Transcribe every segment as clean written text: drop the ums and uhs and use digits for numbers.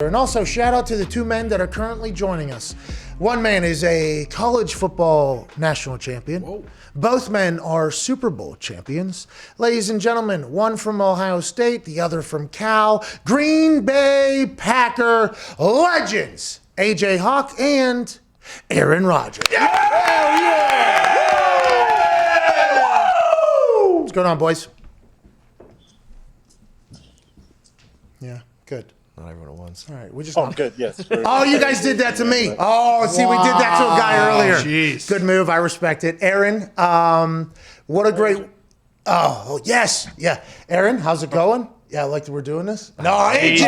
And also, shout out to the two men that are currently joining us. One man is a college football national champion. Whoa. Both men are Super Bowl champions. Ladies and gentlemen, one from Ohio State, the other from Cal. Green Bay Packer legends, A.J. Hawk and AaronRodgers. Yeah! Woo! What's going on, boys? Yeah, good. Not everyone at once. All right, we just. Good. Yes. Oh, you guys did that to me. Oh, see, we did that to a guy earlier. Jeez. Good move. I respect it, Aaron. What a great. Oh, yes, yeah. Aaron, how's it going? Yeah, I like that we're doing this. No, AJ.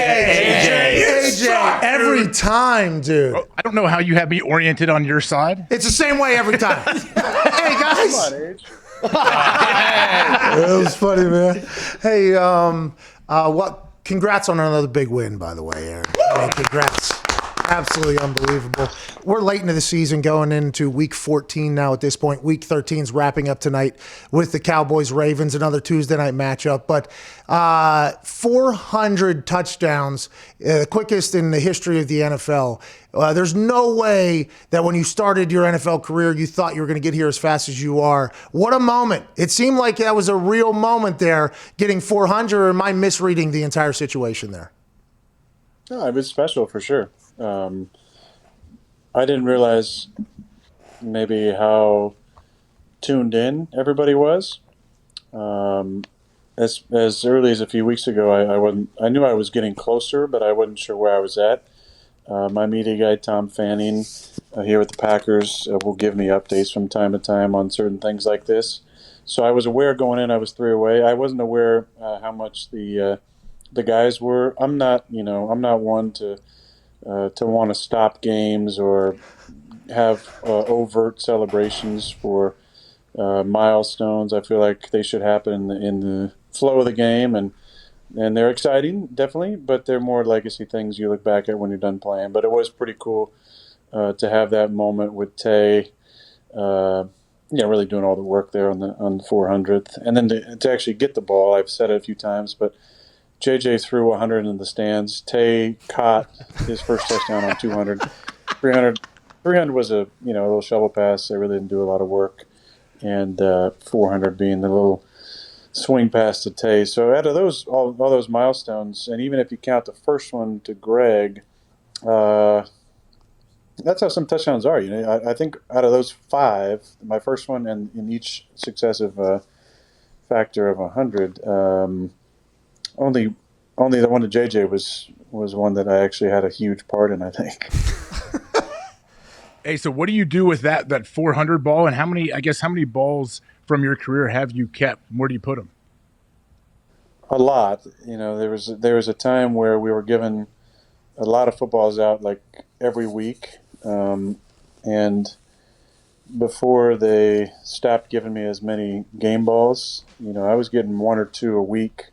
Every time, dude. I don't know how you have me oriented on your side. It's the same way every time. Hey guys. Come on, Age. That was funny, man. Hey, what? Congrats on another big win, by the way, Aaron. I mean, congrats. Absolutely unbelievable. We're late into the season, going into week 14 now at this point. Week 13 is wrapping up tonight with the Cowboys-Ravens, another Tuesday night matchup. But 400 touchdowns, the quickest in the history of the NFL. There's no way that when you started your NFL career, you thought you were going to get here as fast as you are. What a moment. It seemed like that was a real moment there, getting 400, or am I misreading the entire situation there? No, it was special for sure. I didn't realize maybe how tuned in everybody was. As early as a few weeks ago, I wasn't. I knew I was getting closer, but I wasn't sure where I was at. My media guy, Tom Fanning, here with the Packers, will give me updates from time to time on certain things like this. So I was aware going in I was 3 away. I wasn't aware how much the guys were. I'm not one to want to stop games or have overt celebrations for milestones. I feel like they should happen in the flow of the game, and they're exciting, definitely, but they're more legacy things you look back at when you're done playing. But it was pretty cool to have that moment with Tay, really doing all the work there on the 400th, and then to actually get the ball. I've said it a few times, but JJ threw 100 in the stands. Tay caught his first touchdown on 200. 300 was a little shovel pass. They really didn't do a lot of work, and 400 being the little swing pass to Tay. So out of those all those milestones, and even if you count the first one to Greg, that's how some touchdowns are. I think out of those 5, my first one and in each successive factor of 100. Only the one to JJ was one that I actually had a huge part in, I think. Hey, so what do you do with that 400 ball, and how many balls from your career have you kept? Where do you put them? A lot. There was a time where we were given a lot of footballs out like every week, and before they stopped giving me as many game balls, I was getting 1 or 2 a week.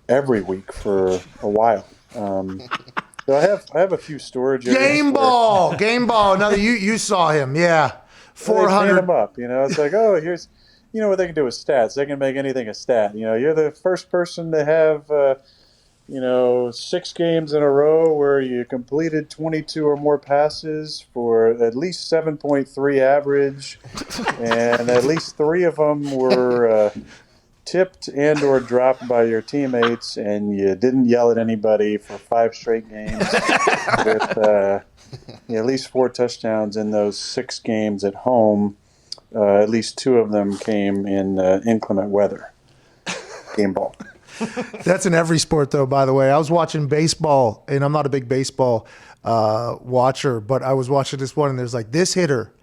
Every week for a while. So I have a few storage areas. Game ball. Another you saw him, yeah. 400. Them up. It's like, oh, here's, what they can do with stats. They can make anything a stat. You're the first person to have, 6 games in a row where you completed 22 or more passes for at least 7.3 average, and at least 3 of them were tipped and or dropped by your teammates, and you didn't yell at anybody for 5 straight games with at least 4 touchdowns in those 6 games at home. At least 2 of them came in inclement weather. Game ball. That's in every sport, though, by the way. I was watching baseball, and I'm not a big baseball watcher, but I was watching this one, and there's like, this hitter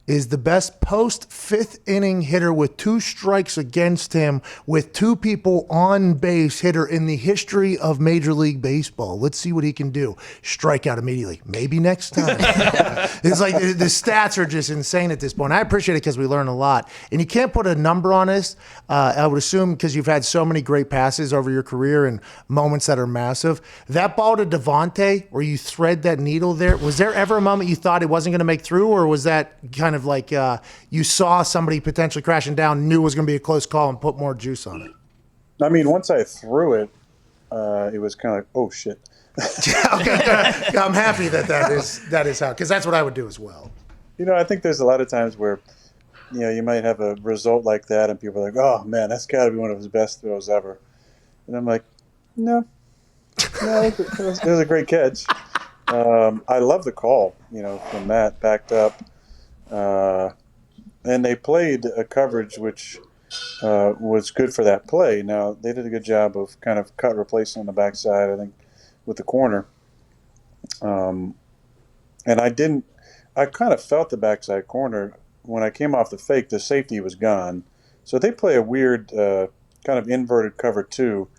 is the best post-5th inning hitter with 2 strikes against him with 2 people on base hitter in the history of Major League Baseball. Let's see what he can do. Strike out immediately. Maybe next time. It's like the stats are just insane at this point. I appreciate it because we learn a lot. And you can't put a number on this. I would assume because you've had so many great passes over your career and moments that are massive. That ball to Devontae, where you thread that needle there, was there ever a moment you thought it wasn't going to make through, or was that kind of like you saw somebody potentially crashing down, knew it was going to be a close call, and put more juice on it? I mean, once I threw it, it was kind of like, oh, shit. Okay, good. I'm happy that is how, because that's what I would do as well. I think there's a lot of times where, you might have a result like that and people are like, oh, man, that's got to be one of his best throws ever. And I'm like, no, it was a great catch. I love the call, from Matt, backed up. And they played a coverage which was good for that play. Now, they did a good job of kind of cut replacing on the backside, I think, with the corner. And I kind of felt the backside corner. When I came off the fake, the safety was gone. So they play a weird kind of inverted cover two.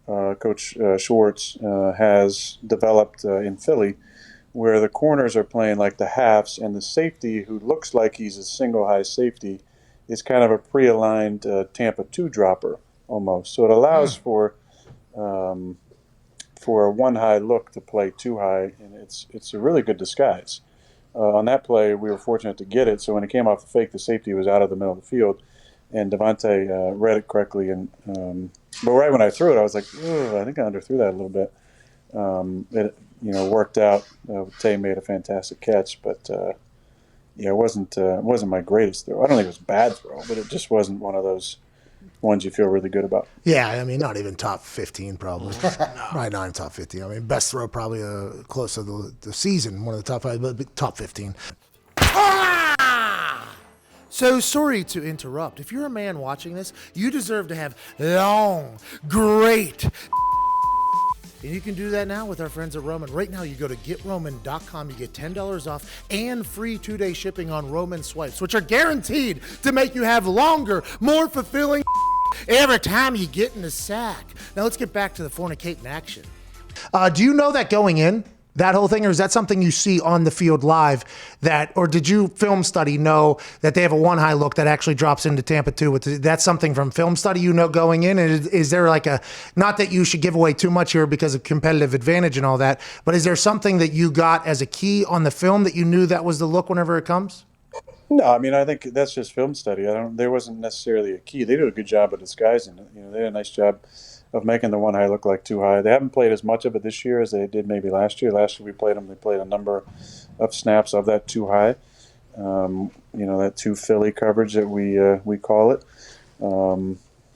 Coach Schwartz has developed in Philly, where the corners are playing like the halves, and the safety, who looks like he's a single high safety, is kind of a pre-aligned Tampa 2 dropper almost. So it allows for a one high look to play two high, and it's a really good disguise. On that play, we were fortunate to get it. So when it came off the fake, the safety was out of the middle of the field, and Devontae read it correctly. And but right when I threw it, I was like, I think I underthrew that a little bit. It worked out. Tay made a fantastic catch, but it wasn't my greatest throw. I don't think it was a bad throw, but it just wasn't one of those ones you feel really good about. Yeah, I mean, not even top 15 probably. Right, not in top 15. I mean, best throw probably close to the season, one of the top 5, but top 15. So sorry to interrupt. If you're a man watching this, you deserve to have long, great. And you can do that now with our friends at Roman. Right now, you go to GetRoman.com. You get $10 off and free 2-day shipping on Roman swipes, which are guaranteed to make you have longer, more fulfilling every time you get in the sack. Now, let's get back to the fornicating action. Do you know that going in, that whole thing, or is that something you see on the field live? Or did you film study know that they have a one high look that actually drops into Tampa 2? That's something from film study going in? And is there like not that you should give away too much here because of competitive advantage and all that, but is there something that you got as a key on the film that you knew that was the look whenever it comes? No, I mean, I think that's just film study. There wasn't necessarily a key. They do a good job of disguising it. They did a nice job of making the one high look like two high. They haven't played as much of it this year as they did maybe last year. Last year we played them. They played a number of snaps of that two high. That two Philly coverage that we call it.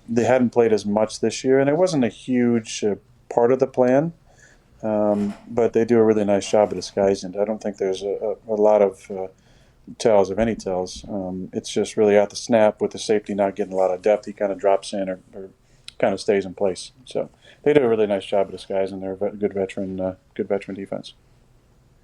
They hadn't played as much this year, and it wasn't a huge part of the plan. But they do a really nice job of disguising it. I don't think there's a lot of tells, if any tells. It's just really at the snap with the safety not getting a lot of depth. He kind of drops in or kind of stays in place. So they do a really nice job of disguising their good veteran defense.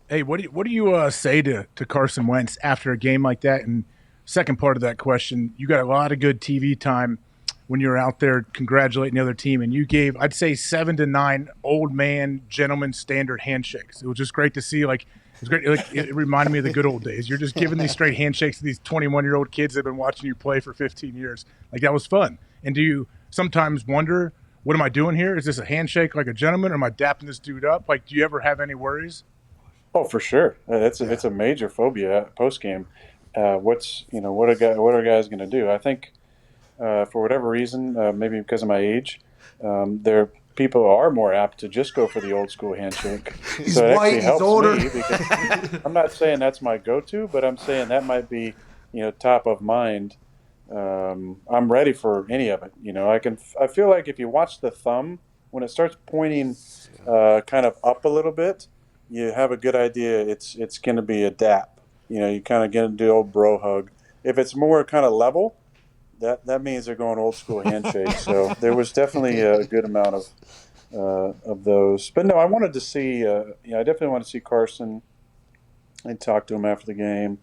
Hey, what do you say to Carson Wentz after a game like that? And second part of that question, you got a lot of good TV time when you were out there congratulating the other team, and you gave, I'd say, 7 to 9 old man gentleman standard handshakes. It was just great to see. It was great. It reminded me of the good old days. You're just giving these straight handshakes to these 21-year-old kids that have been watching you play for 15 years. That was fun. And do you sometimes wonder, what am I doing here? Is this a handshake like a gentleman, or am I dapping this dude up? Do you ever have any worries? Oh, for sure. It's a major phobia post game. What are guys going to do? I think for whatever reason, maybe because of my age, people are more apt to just go for the old school handshake. He's so it white, actually helps older. Me because I'm not saying that's my go-to, but I'm saying that might be top of mind. I'm ready for any of it. I feel like if you watch the thumb, when it starts pointing kind of up a little bit, you have a good idea it's going to be a dap. You kind of get into the old bro hug. If it's more kind of level, that means they're going old school handshake. So there was definitely a good amount of those. But no, I wanted to see. I definitely want to see Carson and talk to him after the game,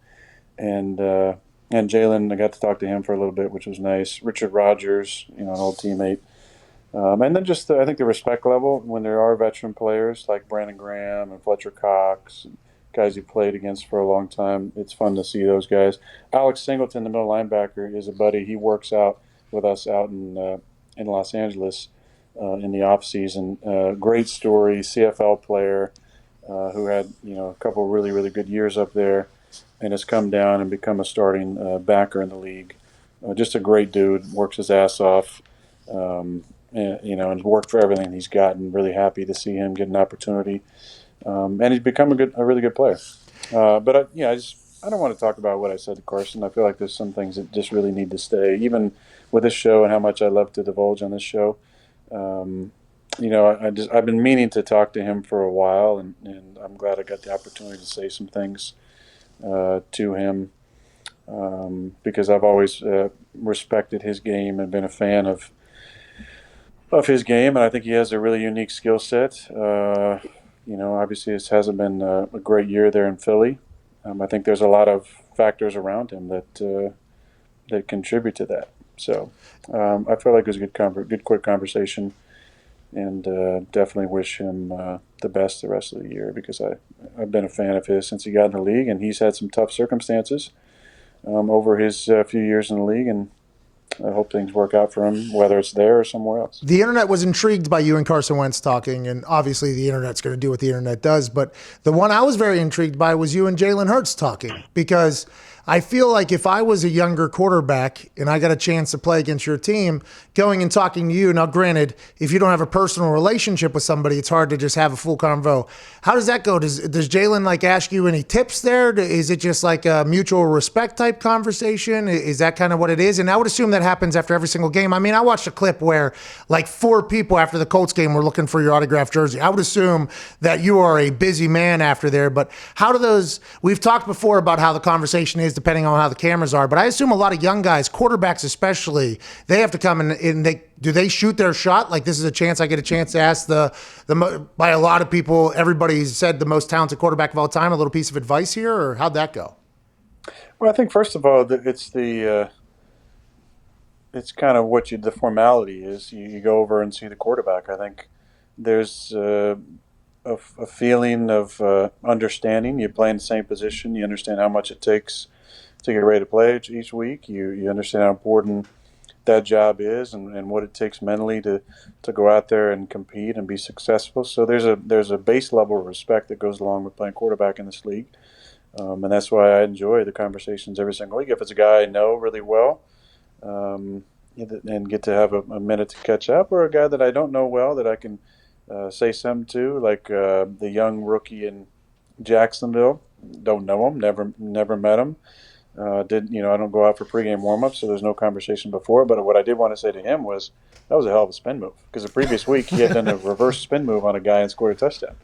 and Jalen. I got to talk to him for a little bit, which was nice. Richard Rodgers, an old teammate. And then just I think the respect level when there are veteran players like Brandon Graham and Fletcher Cox, and guys you played against for a long time. It's fun to see those guys. Alex Singleton, the middle linebacker, is a buddy. He works out with us out in Los Angeles in the off season. Great story, CFL player who had a couple really really good years up there, and has come down and become a starting backer in the league. Just a great dude. Works his ass off. and worked for everything he's gotten. Really happy to see him get an opportunity, and he's become a really good player. But I don't want to talk about what I said to Carson. I feel like there's some things that just really need to stay, even with this show and how much I love to divulge on this show. I've been meaning to talk to him for a while, and I'm glad I got the opportunity to say some things to him because I've always respected his game and been a fan of his game, and I think he has a really unique skill set. Obviously this hasn't been a great year there in Philly. I think there's a lot of factors around him that contribute to that. So I feel like it was a good quick conversation, and definitely wish him the best the rest of the year because I've been a fan of his since he got in the league, and he's had some tough circumstances over his few years in the league, and I hope things work out for him, whether it's there or somewhere else. The internet was intrigued by you and Carson Wentz talking, and obviously the internet's going to do what the internet does. But the one I was very intrigued by was you and Jalen Hurts talking, because I feel like if I was a younger quarterback and I got a chance to play against your team, going and talking to you, now granted, if you don't have a personal relationship with somebody, it's hard to just have a full convo. How does that go? Does Jalen like ask you any tips there? Is it just like a mutual respect type conversation? Is that kind of what it is? And I would assume that happens after every single game. I mean, I watched a clip where like 4 people after the Colts game were looking for your autographed jersey. I would assume that you are a busy man after there, but how do those, we've talked before about how the conversation is depending on how the cameras are, but I assume a lot of young guys, quarterbacks especially, they have to come and do they shoot their shot? Like, this is a chance I get a chance to ask by a lot of people, everybody's said the most talented quarterback of all time, a little piece of advice here, or how'd that go? Well, I think first of all, it's kind of what the formality is. You go over and see the quarterback. I think there's a feeling of understanding. You play in the same position. You understand how much it takes to get ready to play each week. You understand how important that job is and what it takes mentally to go out there and compete and be successful. So there's a base level of respect that goes along with playing quarterback in this league. And that's why I enjoy the conversations every single week. If it's a guy I know really well and get to have a minute to catch up, or a guy that I don't know well that I can say something to, like the young rookie in Jacksonville. Don't know him, never met him. I don't go out for pregame warm-ups, so there's no conversation before. But what I did want to say to him was that was a hell of a spin move, because the previous week he had done a reverse spin move on a guy and scored a touchdown.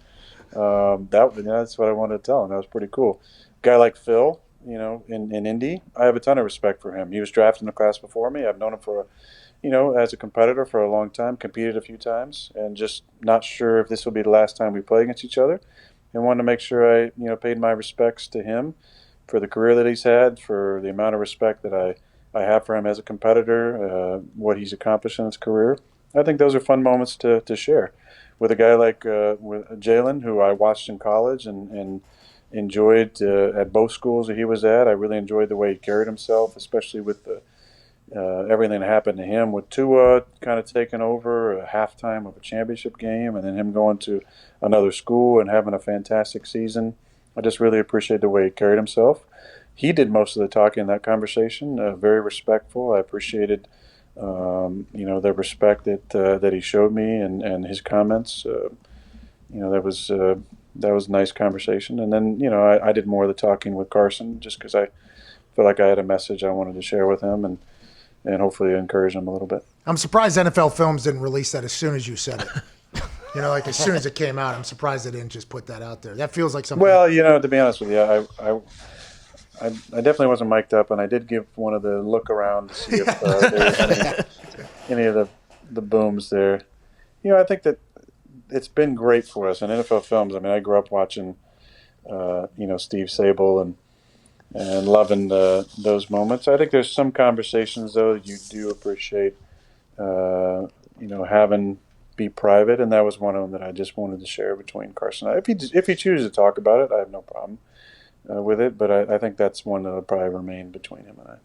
That's what I wanted to tell him. That was pretty cool. Guy like Phil, in Indy, I have a ton of respect for him. He was drafted in the class before me. I've known him as a competitor for a long time, competed a few times, and just not sure if this will be the last time we play against each other. And wanted to make sure I, paid my respects to him for the career that he's had, for the amount of respect that I have for him as a competitor, what he's accomplished in his career. I think those are fun moments to share with a guy like with Jalen, who I watched in college and enjoyed at both schools that he was at. I really enjoyed the way he carried himself, especially with everything that happened to him with Tua kind of taking over a halftime of a championship game, and then him going to another school and having a fantastic season. I just really appreciate the way he carried himself. He did most of the talking in that conversation, very respectful. I appreciated, the respect that he showed me and his comments. That was a nice conversation. And then, I did more of the talking with Carson just because I feel like I had a message I wanted to share with him and hopefully encourage him a little bit. I'm surprised NFL Films didn't release that as soon as you said it. As soon as it came out, I'm surprised they didn't just put that out there. That feels like something. Well, to be honest with you, I definitely wasn't mic'd up, and I did give one of the look around to see if there was any of the booms there. I think that it's been great for us in NFL Films. I mean, I grew up watching, Steve Sable and loving those moments. I think there's some conversations though that you do appreciate, having be private, and that was one of them that I just wanted to share between Carson and I. If he chooses to talk about it, I have no problem with it, but I think that's one that will probably remain between him and I.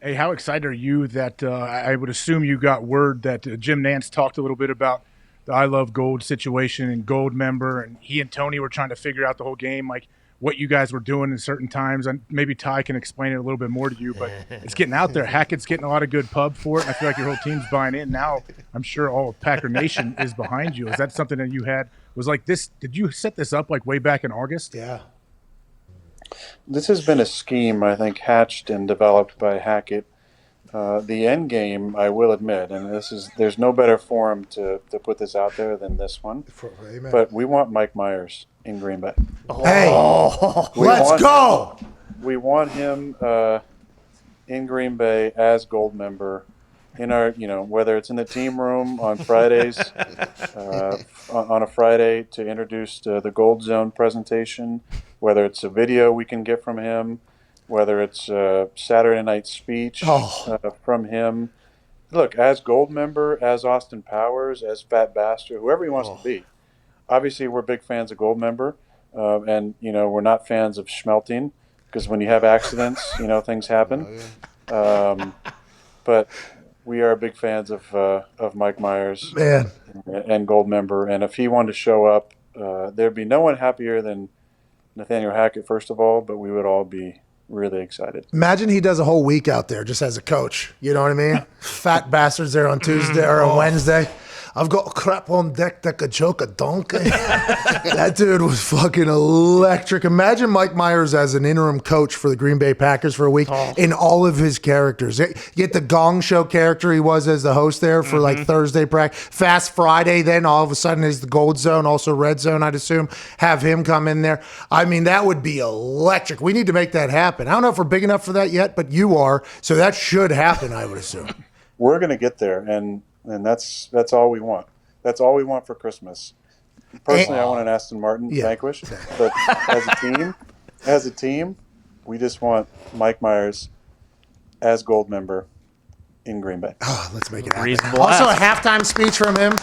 Hey, how excited are you that I would assume you got word that Jim Nantz talked a little bit about the I Love Gold situation and Gold member, and he and Tony were trying to figure out the whole game. Like, what you guys were doing in certain times. And maybe Ty can explain it a little bit more to you, but it's getting out there. Hackett's getting a lot of good pub for it. And I feel like your whole team's buying in. Now I'm sure all of Packer Nation is behind you. Is that something that you had? Was like this? Did you set this up like way back in August? Yeah. This has been a scheme, I think, hatched and developed by Hackett. The end game, I will admit, and there's no better forum to put this out there than this one. Amen. But we want Mike Myers in Green Bay. Hey, let's go. We want him in Green Bay as Gold member in our, whether it's in the team room on Fridays, on a Friday to introduce the Gold Zone presentation, whether it's a video we can get from him, whether it's a Saturday night speech from him. Look, as Gold member, as Austin Powers, as Fat Bastard, whoever he wants to be. Obviously, we're big fans of Gold member, and we're not fans of schmelting because when you have accidents, things happen. But we are big fans of Mike Myers and Gold member, and if he wanted to show up, there'd be no one happier than Nathaniel Hackett, first of all, but we would all be really excited. Imagine he does a whole week out there just as a coach. You know what I mean? Fat bastards there on Tuesday or on Wednesday. I've got crap on deck that could choke a donkey. That dude was fucking electric. Imagine Mike Myers as an interim coach for the Green Bay Packers for a week in all of his characters. You get the Gong Show character he was as the host there for like Thursday practice. Fast Friday, then all of a sudden is the Gold Zone, also Red Zone, I'd assume. Have him come in there. I mean, that would be electric. We need to make that happen. I don't know if we're big enough for that yet, but you are. So that should happen, I would assume. We're going to get there, and that's all we want. That's all we want for Christmas. Personally, I want an Aston Martin Vanquish, but as a team, we just want Mike Myers as Gold member in Green Bay. Oh, let's make it happen. Reasonable Also, a ask. halftime speech from him.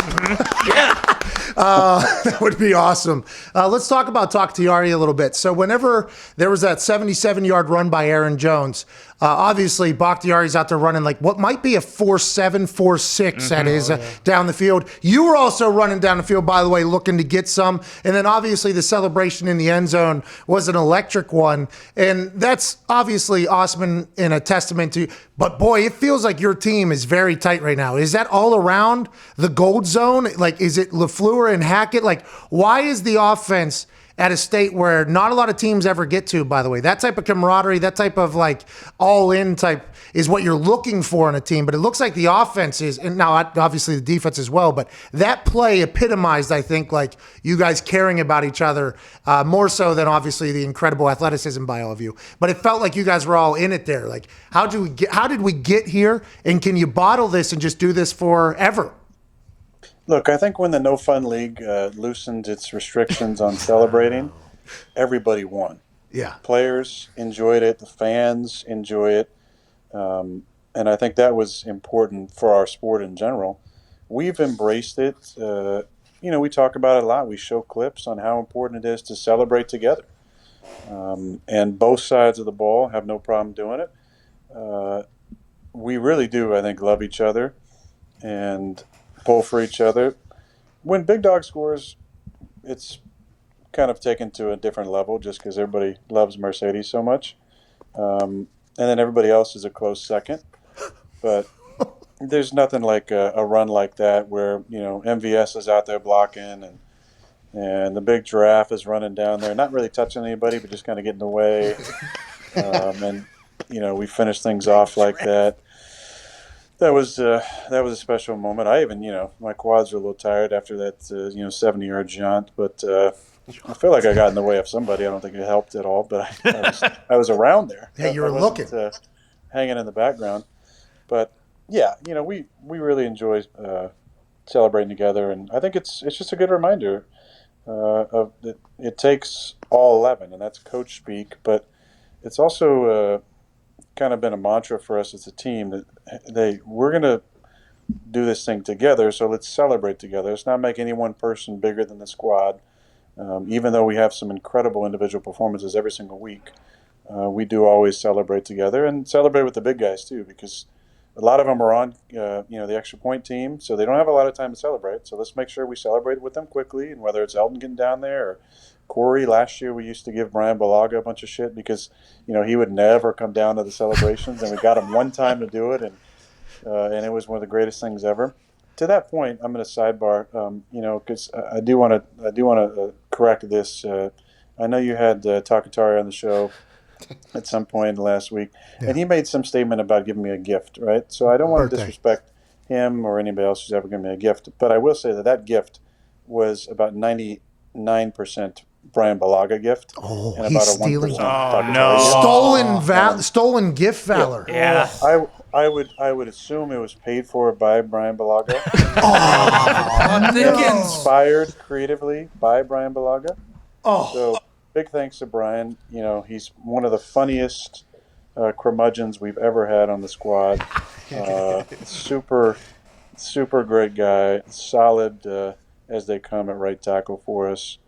That would be awesome. Let's talk about Bakhtiari a little bit. So whenever there was that 77-yard run by Aaron Jones, obviously Bakhtiari's out there running like what might be a 4.7, 4.6 that is down the field. You were also running down the field, by the way, looking to get some. And then obviously the celebration in the end zone was an electric one. And that's obviously awesome and a testament to, but boy, it feels like your team is very tight right now. Is that all around the Gold Zone? Like, is it LaFleur and Hackett? Like, why is the offense at a state where not a lot of teams ever get to, by the way? That type of camaraderie, that type of like all-in type is what you're looking for in a team. But it looks like the offense is, and now obviously the defense as well, but that play epitomized, I think, like you guys caring about each other more so than obviously the incredible athleticism by all of you. But it felt like you guys were all in it there. Like, how did we get here? And can you bottle this and just do this forever? Look, I think when the No Fun League loosened its restrictions on celebrating, everybody won. Yeah. Players enjoyed it. The fans enjoy it. And I think that was important for our sport in general. We've embraced it. We talk about it a lot. We show clips on how important it is to celebrate together. And both sides of the ball have no problem doing it. We really do, I think, love each other and pull for each other. When Big Dog scores, it's kind of taken to a different level just because everybody loves Mercedes so much. And then everybody else is a close second. But there's nothing like a run like that where, MVS is out there blocking and the big giraffe is running down there, not really touching anybody, but just kind of getting away. And we finish things off like that. That was a special moment. I even, my quads were a little tired after that, 70-yard jaunt, but I feel like I got in the way of somebody. I don't think it helped at all, but I was around there. Hey, you were looking, looking, hanging in the background. But yeah, we really enjoy celebrating together, and I think it's just a good reminder of that it takes all 11, and that's coach speak, but it's also kind of been a mantra for us as a team that we're going to do this thing together, so let's celebrate together. Let's not make any one person bigger than the squad. Even though we have some incredible individual performances every single week, we do always celebrate together and celebrate with the big guys too, because a lot of them are on the extra point team, so they don't have a lot of time to celebrate. So let's make sure we celebrate with them quickly, and whether it's Elton getting down there Corey, last year we used to give Brian Bulaga a bunch of shit because, he would never come down to the celebrations, and we got him one time to do it, and it was one of the greatest things ever. To that point, I'm going to sidebar, because I do want to correct this. I know you had Takatari on the show at some point last week, and he made some statement about giving me a gift, right? So I don't want to disrespect him or anybody else who's ever given me a gift, but I will say that gift was about 99% Brian Bulaga gift, and about a 1% Takatari gift. Stolen gift valor. Yeah. I would assume it was paid for by Brian Bulaga. Inspired creatively by Brian Bulaga. So big thanks to Brian. He's one of the funniest curmudgeons we've ever had on the squad. Super great guy. Solid as they come at right tackle for us.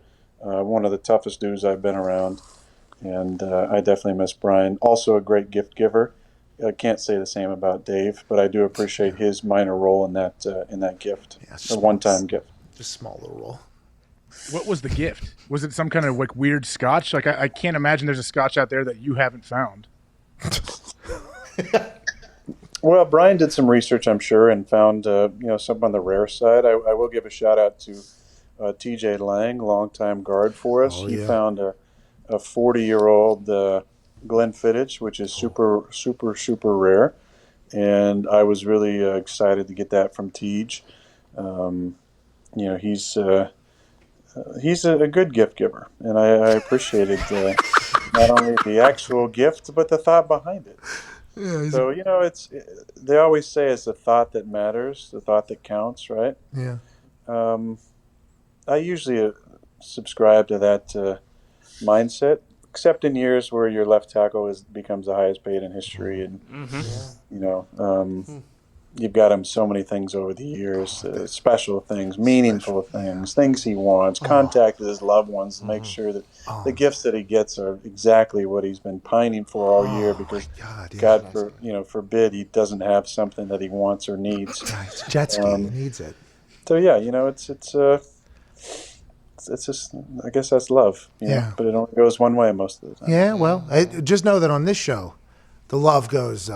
One of the toughest dudes I've been around. And I definitely miss Brian. Also a great gift giver. I can't say the same about Dave, but I do appreciate his minor role in that gift. A one-time gift. Just small little role. What was the gift? Was it some kind of like weird scotch? Like I can't imagine there's a scotch out there that you haven't found. Well, Brian did some research, I'm sure, and found something on the rare side. I will give a shout out to TJ Lang, longtime guard for us. He found a 40-year-old Glenfiddich, which is super rare, and I was really excited to get that from Tej. He's a good gift giver, and I appreciated not only the actual gift but the thought behind it. Yeah, so they always say it's the thought that matters, the thought that counts, right? Yeah. I usually subscribe to that mindset, except in years where your left tackle becomes the highest paid in history, and you've got him so many things over the years, special things, meaningful things he wants, contact with his loved ones to make sure that the gifts that he gets are exactly what he's been pining for all year, because God forbid he doesn't have something that he wants or needs. Jet ski, he needs it. So it's just, I guess that's love, but it only goes one way most of the time. Yeah, well, just know that on this show, the love goes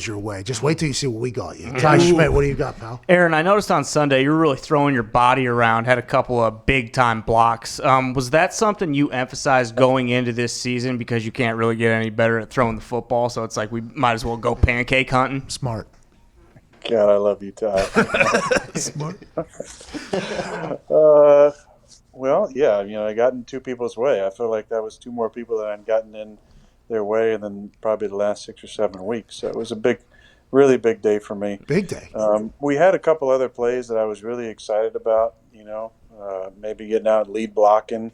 your way. Just wait till you see what we got you. Ty Schmidt, what do you got, pal? Aaron, I noticed on Sunday you were really throwing your body around, had a couple of big-time blocks. Was that something you emphasized going into this season because you can't really get any better at throwing the football, so it's like we might as well go pancake hunting? Smart. God, I love you, Ty. Smart. Well, yeah, I got in two people's way. I feel like that was two more people that I'd gotten in their way, and then probably the last 6 or 7 weeks. So it was a really big day for me. Big day. We had a couple other plays that I was really excited about, maybe getting out and lead blocking.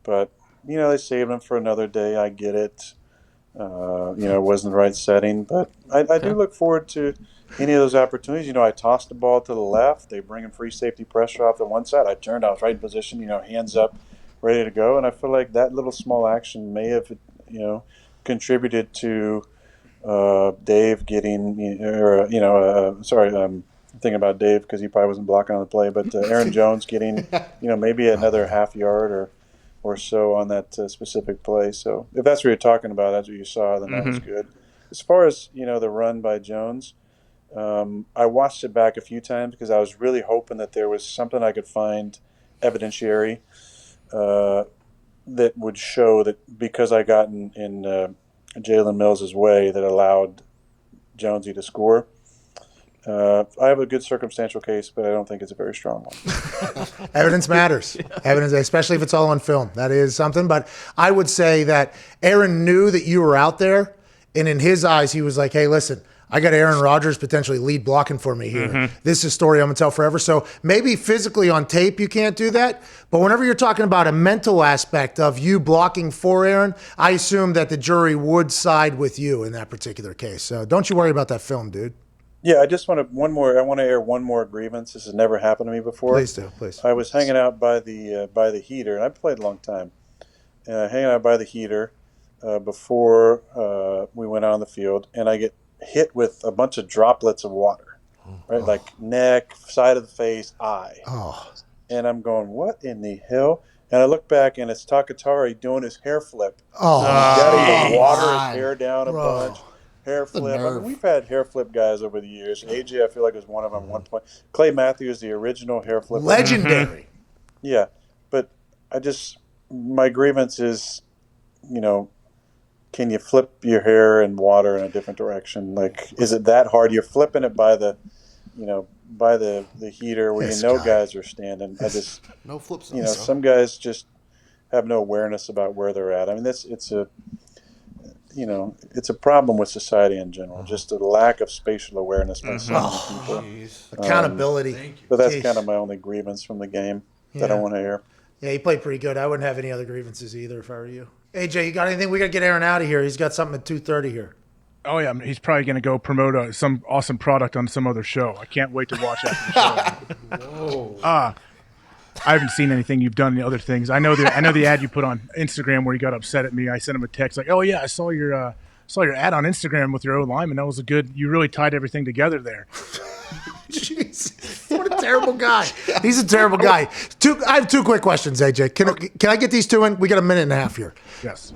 But, they saved them for another day. I get it. It wasn't the right setting. But I do look forward to any of those opportunities. I tossed the ball to the left. They bring in free safety pressure off the one side. I turned, I was right in position, hands up, ready to go. And I feel like that little small action may have contributed to Dave getting, I'm thinking about Dave because he probably wasn't blocking on the play, but Aaron Jones getting, maybe another half yard or so on that specific play. So if that's what you're talking about, that's what you saw, then that was good. As far as, the run by Jones, I watched it back a few times because I was really hoping that there was something I could find evidentiary that would show that because I got in Jalen Mills' way that allowed Jonesy to score. I have a good circumstantial case, but I don't think it's a very strong one. Evidence matters. Evidence, especially if it's all on film. That is something. But I would say that Aaron knew that you were out there, and in his eyes, he was like, hey, listen, I got AaronRodgers potentially lead blocking for me here. This is a story I'm going to tell forever. So maybe physically on tape you can't do that, but whenever you're talking about a mental aspect of you blocking for Aaron, I assume that the jury would side with you in that particular case. So don't you worry about that film, dude. Yeah, I just want to air one more grievance. This has never happened to me before. Please do, please. I was hanging out by the heater, and I played a long time. Hanging out by the heater before we went out on the field, and I get hit with a bunch of droplets of water, right? Like neck, side of the face, eye. and I'm going, what in the hell? And I look back, and it's Takatari doing his hair flip. Oh, He's got to water his God. hair down a Bro. bunch. Hair flip. I nerve. mean, we've had hair flip guys over the years. AJ, I feel like, was one of them at one point. Clay Matthews, the original hair flip. legendary. Yeah, but my grievance is, can you flip your hair and water in a different direction? Like, is it that hard? You're flipping it by the heater where This guy. guys are standing. No flips. Some guys just have no awareness about where they're at. I mean, it's a problem with society in general. Just a lack of spatial awareness by so many people. Accountability. But that's Jeez. kind of my only grievance from the game that I Yeah. want to hear. Yeah, he played pretty good. I wouldn't have any other grievances either if I were you. AJ, you got anything? We got to get Aaron out of here. He's got something at 2:30 here. Oh yeah, he's probably going to go promote some awesome product on some other show. I can't wait to watch after the show. I haven't seen anything you've done. The other things I know the ad you put on Instagram where you got upset at me. I sent him a text like, "Oh yeah, I saw your ad on Instagram with your O lineman. That was you really tied everything together there." Jeez, what a terrible guy. He's a terrible guy. I have two quick questions, AJ. Can I get these two in? We got a minute and a half here. Yes.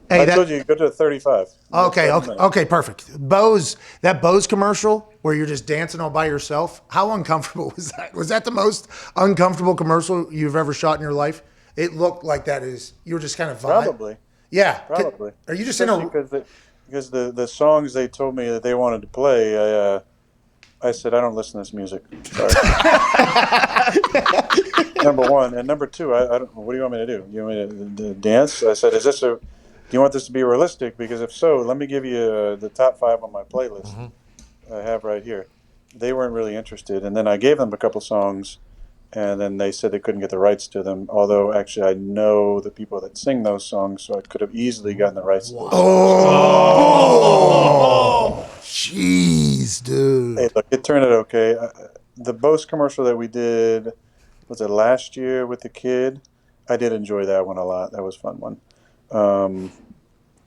Hey, I told you go to 35. Okay, perfect. That Bose commercial where you're just dancing all by yourself. How uncomfortable was that? Was that the most uncomfortable commercial you've ever shot in your life? It looked like you were just kind of vibe. Probably. Yeah. Probably. Are you just Especially because the songs they told me that they wanted to play, I said, I don't listen to this music. Sorry. Number one. And number two, I don't. What do you want me to do? You want me to dance? I said, do you want this to be realistic? Because if so, let me give you the top 5 on my playlist I have right here. They weren't really interested. And then I gave them a couple songs, and then they said they couldn't get the rights to them. Although, actually, I know the people that sing those songs, so I could have easily gotten the rights to those songs. Jeez, dude. Hey, look, it turned out okay. The Bose commercial that we did, was it last year with the kid? I did enjoy that one a lot. That was a fun one.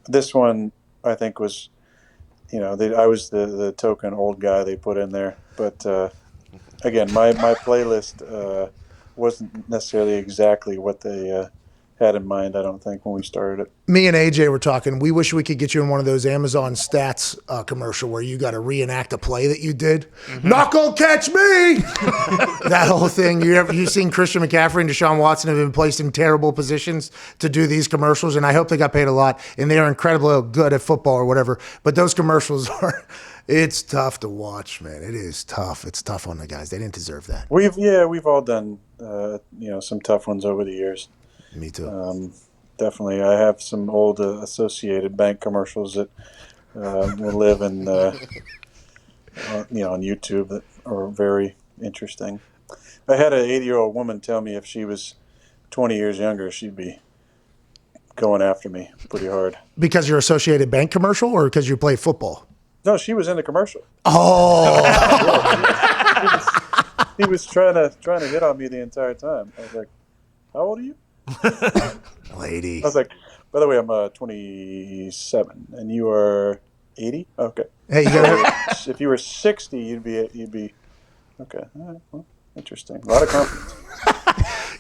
This one, I think, was, I was the token old guy they put in there. But, again, my playlist wasn't necessarily exactly what they had in mind, I don't think, when we started it. Me and AJ were talking. We wish we could get you in one of those Amazon Stats commercial where you got to reenact a play that you did. Not gonna catch me. That whole thing. You seen Christian McCaffrey and Deshaun Watson have been placed in terrible positions to do these commercials, and I hope they got paid a lot. And they are incredibly good at football or whatever. But those commercials are. It's tough to watch, man. It is tough. It's tough on the guys. They didn't deserve that. We've all done some tough ones over the years. Me too. Definitely. I have some old Associated Bank commercials that will live in, on YouTube that are very interesting. I had an 80-year-old woman tell me if she was 20 years younger, she'd be going after me pretty hard. Because you're Associated Bank commercial or because you play football? No, she was in the commercial. Oh. He was trying to hit on me the entire time. I was like, how old are you? Lady. I was like, by the way, I'm 27, and you are 80. Okay. Hey, you got If you were 60, you'd be okay. All right, well, interesting. A lot of confidence.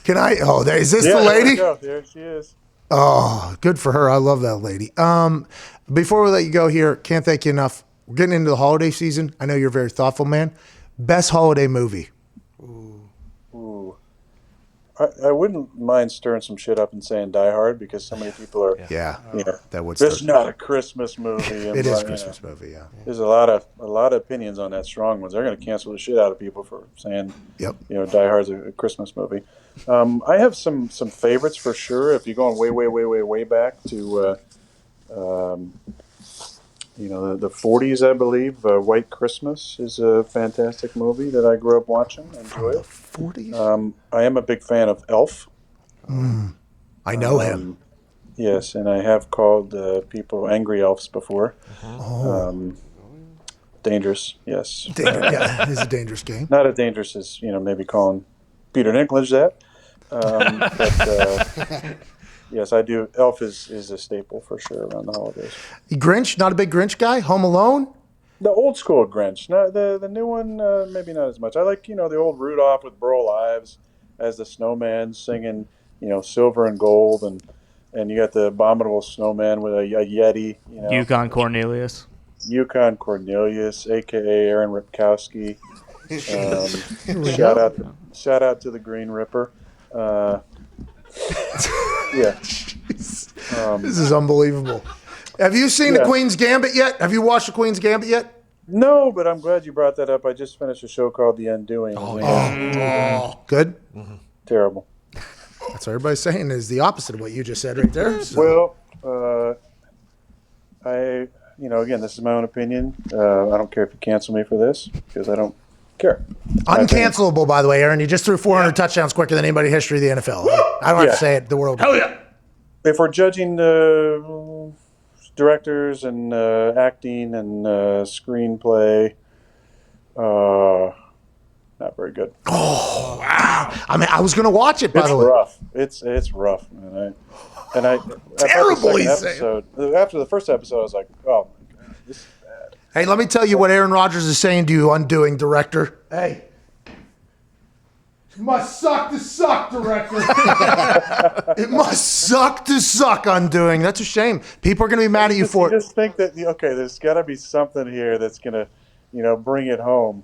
Can I? Oh, is this the lady? There she is. Oh, good for her. I love that lady. Before we let you go here, can't thank you enough. We're getting into the holiday season. I know you're a very thoughtful man. Best holiday movie. Ooh. I wouldn't mind stirring some shit up and saying Die Hard because so many people are. Yeah, that would. This is not a Christmas movie. It is a Christmas movie. Yeah. There's a lot of opinions on that. Strong ones. They're going to cancel the shit out of people for saying. Yep. Die Hard's a Christmas movie. I have some favorites for sure. If you're going way back to, the 40s, I believe. White Christmas is a fantastic movie that I grew up watching. Enjoyed it. 40s. I am a big fan of Elf. I know him. Yes, and I have called people angry elves before. Dangerous, yes. Yeah, it's a dangerous game. Not as dangerous as maybe calling Peter Dinklage that. But yes, I do. Elf is a staple for sure around the holidays. Grinch, not a big Grinch guy. Home Alone. The old school Grinch. No, the new one maybe not as much. I like the old Rudolph with Burl Ives. as the snowman singing, silver and gold, and you got the abominable snowman with a Yeti, Yukon Cornelius. Yukon Cornelius, aka Aaron Ripkowski. Shout out to the Green Ripper. Yeah. This is unbelievable. Have you seen the Queen's Gambit yet? Have you watched the Queen's Gambit yet? No, but I'm glad you brought that up. I just finished a show called The Undoing. Good. Terrible. That's what everybody's saying is the opposite of what you just said right there. So. Well, again, this is my own opinion. I don't care if you cancel me for this because I don't care. Uncancelable, by the way, Aaron. You just threw 400 touchdowns quicker than anybody in history of the NFL. I don't have to say it. The world. Hell yeah. If we're judging directors and acting and screenplay, not very good. Oh, wow. I mean, I was going to watch it, by the way. It's rough, man. Terrible, after the first episode, I was like, oh, my God, this is bad. Hey, let me tell you what Aaron Rodgers is saying to you, Undoing director. Hey. It must suck to suck, director. It must suck to suck, Undoing. That's a shame. People are going to be mad at you for it. You just think that, there's got to be something here that's going to, bring it home.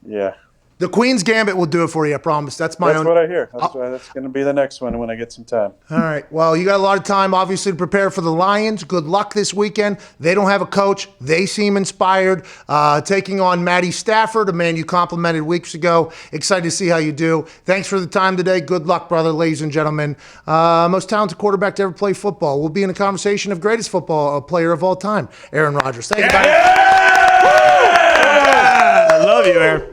Yeah. The Queen's Gambit will do it for you, I promise. That's what I hear. That's going to be the next one when I get some time. All right. Well, you got a lot of time, obviously, to prepare for the Lions. Good luck this weekend. They don't have a coach. They seem inspired. Taking on Matty Stafford, a man you complimented weeks ago. Excited to see how you do. Thanks for the time today. Good luck, brother, ladies and gentlemen. Most talented quarterback to ever play football. We'll be in a conversation of greatest football player of all time, Aaron Rodgers. Thank you, buddy. I love you, Aaron.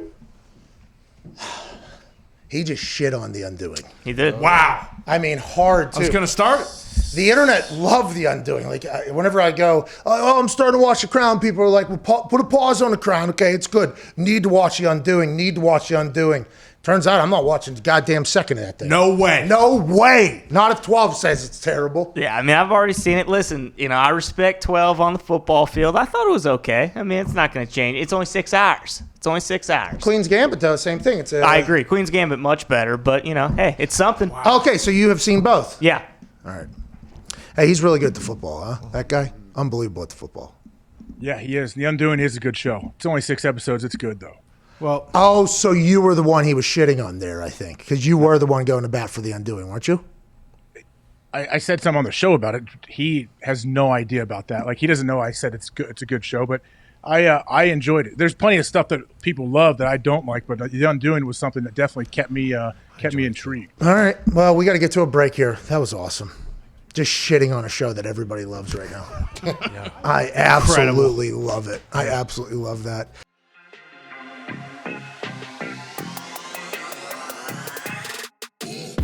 He just shit on The Undoing. He did. Wow. I mean, hard, too. I was going to start. The internet loved The Undoing. Like, whenever I go, I'm starting to watch The Crown, people are like, well, put a pause on The Crown. Okay, it's good. Need to watch The Undoing. Need to watch The Undoing. Turns out I'm not watching the goddamn second of that thing. No way. No way. Not if 12 says it's terrible. Yeah, I mean, I've already seen it. Listen, I respect 12 on the football field. I thought it was okay. I mean, it's not going to change. It's only 6 hours. It's only 6 hours. Queen's Gambit does the same thing. I agree. Queen's Gambit much better, but, hey, it's something. Wow. Okay, so you have seen both. Yeah. All right. Hey, he's really good at the football, huh? That guy? Unbelievable at the football. Yeah, he is. The Undoing is a good show. It's only 6 episodes. It's good, though. Well, oh, so you were the one he was shitting on there, I think, because you were the one going to bat for The Undoing, weren't you? I said something on the show about it. He has no idea about that. Like, he doesn't know I said it's good. It's a good show, but I enjoyed it. There's plenty of stuff that people love that I don't like, but The Undoing was something that definitely kept me intrigued. All right. Well, we got to get to a break here. That was awesome. Just shitting on a show that everybody loves right now. Yeah. I absolutely love it. I absolutely love that.